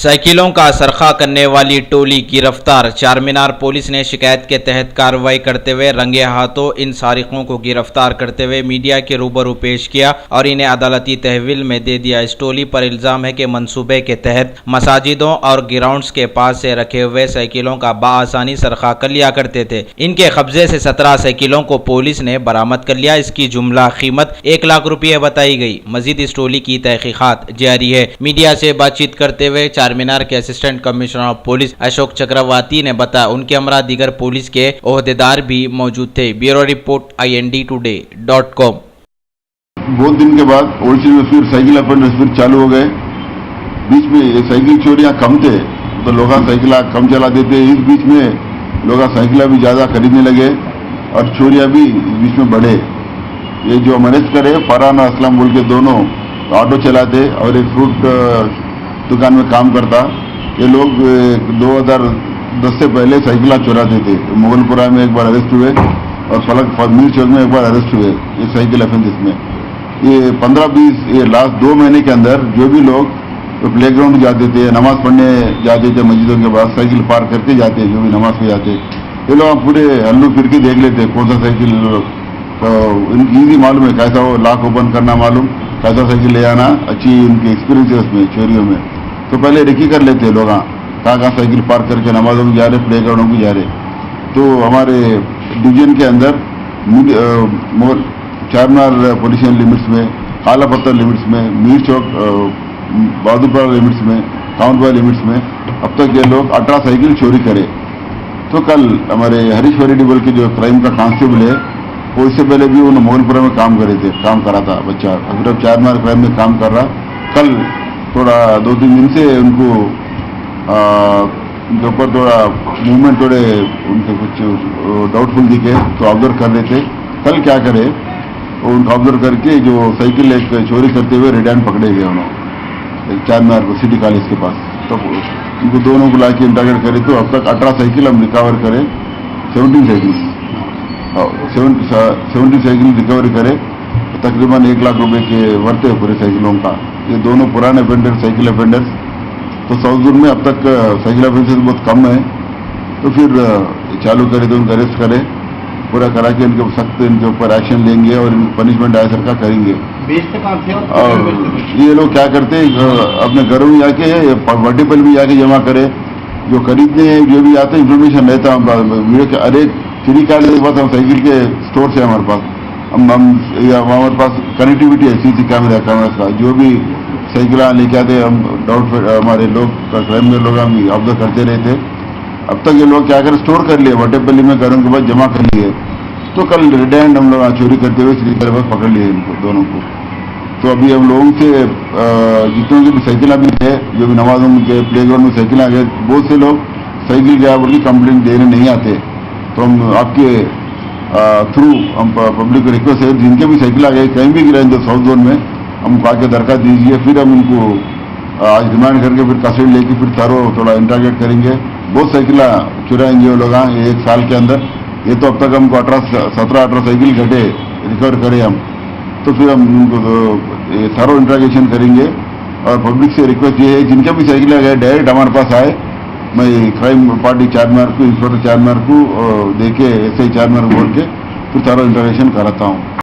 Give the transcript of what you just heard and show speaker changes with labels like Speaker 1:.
Speaker 1: साइकिलों का सरखा करने वाली टोली गिरफ्तार। चारमीनार पुलिस ने शिकायत के तहत कार्रवाई करते हुए रंगे हाथों इन सारिकों को गिरफ्तार करते हुए मीडिया के रूबरू पेश किया और इन्हें अदालती तहवील में दे दिया। इस टोली पर इल्जाम है कि मंसूबे के तहत मसाजिदों और ग्राउंड्स के पास से रखे हुए साइकिलों का बाआसानी सरखा कर लिया करते थे। इनके कब्जे से 17 साइकिलों को पुलिस ने बरामद कर लिया। इसकी जुमला कीमत 1 लाख रुपये बताई गई। मजीद इस टोली की तहकीकात जारी है। मीडिया से बातचीत करते हुए चारमीनार के assistant commissioner of police Ashok Chakravarti ने बताया उनके हमरा दीगर पुलिस के ओहदेदार भी मौजूद थे। Bureau report INDtoday.com।
Speaker 2: बहुत दिन के बाद ओल्ड में फिर साइकिल अफेंडर्स फिर चालू हो गए। बीच में साइकिल चोरियां कम थे तो लोग साइकिल कम चलाते थे। इस बीच में लोग साइकिल भी ज्यादा खरीदने लगे और चोरियां भी बीच में बढ़े। ये जो अरेस्ट करे फरहान और असलम बोल के दोनों ऑटो चलाते और एक फ्रूट दुकान में काम करता। ये लोग 2010 से पहले साइकिल चुराते थे। मुगलपुरा में एक बार अरेस्ट हुए और फलक मीर चौक में एक बार अरेस्ट हुए ये साइकिल अफेंसेस में। ये 15-20 ये लास्ट 2 महीने के अंदर जो भी लोग तो प्ले ग्राउंड जाते थे, नमाज पढ़ने जाते थे, मस्जिदों के बाद साइकिल पार्क करके जाते, जो भी नमाज पे जाते, ये लोग पूरे हल्लू फिर के देख लेते कौन सा साइकिल। तो इनकी ईजी मालूम है कैसा वो लॉक ओपन करना मालूम, कैसा साइकिल ले आना, अच्छी इनकी एक्सपीरियंस है उसमें चोरियों में। तो पहले रिकी कर लेते लोग कहाँ साइकिल पार्क करके नमाजों में जा रहे, प्ले ग्राउंडों में जा रहे। तो हमारे डिवीजन के अंदर चारमीनार पुलिस लिमिट्स में, काला पत्थर लिमिट्स में, मीर चौक बहादुरपुरा लिमिट्स में, काउंटबाई लिमिट्स में अब तक ये लोग 18 साइकिल चोरी करे। तो कल हमारे हरीश वरीडी बोल के जो क्राइम का कांस्टेबल है वो इससे पहले भी उन्होंने मुगलपुरा में काम करा था बच्चा, अगर अब चारमीनार क्राइम में काम कर रहा। कल थोड़ा 2-3 दिन से उनको उनके ऊपर थोड़ा मूवमेंट थोड़े उनके कुछ डाउटफुल दिखे तो ऑब्जर्व कर रहे थे। कल क्या करे उनको ऑब्जर्व करके जो साइकिल एक चोरी करते हुए रेड हैंड पकड़े गए उन्होंने चारमीनार सिटी कॉलेज के पास। तो उनको दोनों को लाके इंटरगेट करे तो अब तक 18 साइकिल हम रिकवर करें, 17 साइकिल रिकवरी करे। तकरीबन 1 लाख रुपए के वर्थ है पूरे साइकिलों का। ये दोनों पुराने अफेंडर साइकिल अफेंडर्स। तो साउथ जोन में अब तक साइकिल अफेंडर्स बहुत कम है। तो फिर चालू करे तो उनको अरेस्ट करे, पूरा करा के इनके सख्त इनके ऊपर एक्शन लेंगे और पनिशमेंट आय सरकार करेंगे। और ये लोग क्या करते अपने घरों में जाके मल्टीपल भी जाके जमा करे, जो खरीदने जो भी आते इंफॉर्मेशन रहता है। अरे फ्री कार्ड के बाद हम साइकिल के स्टोर से हमारे पास हमारे पास कनेक्टिविटी है CC कैमरा का। जो भी साइकिल लेके आते हम डाउट हमारे लोग क्राइम में लोग हम ऑब्जर्व करते रहते। अब तक ये लोग क्या कर स्टोर कर लिए वटेपल्ली में, घरों के बाद जमा कर लिए। तो कल रेड हैंड हम लोग चोरी करते हुए श्रीनगर बस पकड़ लिए इनको दोनों को। तो अभी हम लोगों से जितनों की भी साइकिल अभी है, जो भी नमाजों के प्ले ग्राउंड में साइकिल आ गए, बहुत से लोग साइकिल गया बोल की कंप्लेंट देने नहीं आते। तो हम आपके थ्रू हम पब्लिक को रिक्वेस्ट है जिनके भी साइकिल आ गए कहीं भी गिरा तो साउथ जोन में हमको आके दरखास्त दीजिए। फिर हम उनको आज रिमांड करके फिर कस्टडी लेके फिर तारो थोड़ा इंटरगेट करेंगे। बहुत साइकिल चुराएंगे वो लोग ये 1 साल के अंदर। ये तो अब तक हमको 17-18 साइकिल घटे रिकवर करे हम। तो फिर हम उनको तारो इंटरगेशन करेंगे। और पब्लिक से रिक्वेस्ट ये है जिनके भी साइकिल आ गए डायरेक्ट हमारे पास आए। मैं क्राइम पार्टी चारमीनार को इंस्पेक्टर चारमीनार को देके SI चारमीनार बोल के फिर तारो इंटरगेशन कराता हूँ।